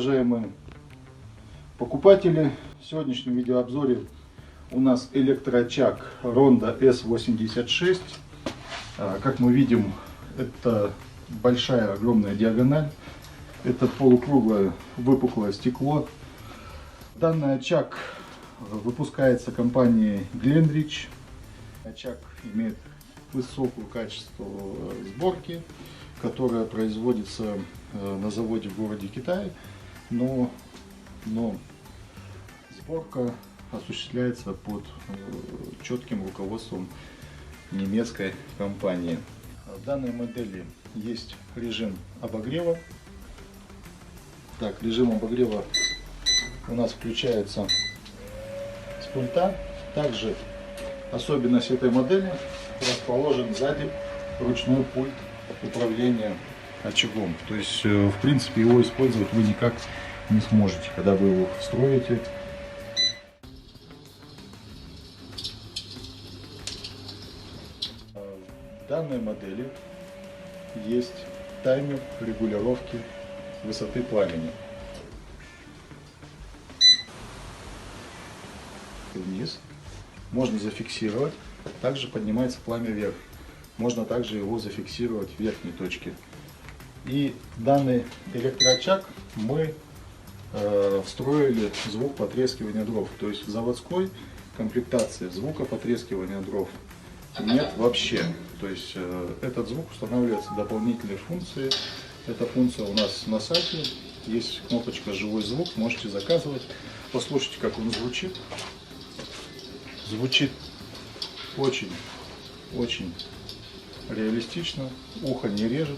уважаемые покупатели! В сегодняшнем видеообзоре у нас электроочаг Ronda S86. Как мы видим, это большая, огромная диагональ. Это полукруглое выпуклое стекло. Данный очаг выпускается компанией Glenrich. Очаг имеет высокое качество сборки, которое производится на заводе в городе Китае, но сборка осуществляется под четким руководством немецкой компании. В данной модели есть режим обогрева. Так, режим обогрева у нас включается с пульта. Также особенность этой модели: расположен сзади ручной пульт управления очагом. То есть, в принципе, его использовать вы никак не сможете, когда вы его встроите. В данной модели есть таймер регулировки высоты пламени. Вниз можно зафиксировать, также поднимается пламя вверх. Можно также его зафиксировать в верхней точке. И данный электроочаг мы встроили звук потрескивания дров. То есть в заводской комплектации звука потрескивания дров нет вообще. То есть этот звук устанавливается дополнительной функцией. Эта функция у нас на сайте. Есть кнопочка «Живой звук», можете заказывать. Послушайте, как он звучит. Звучит очень реалистично, ухо не режет.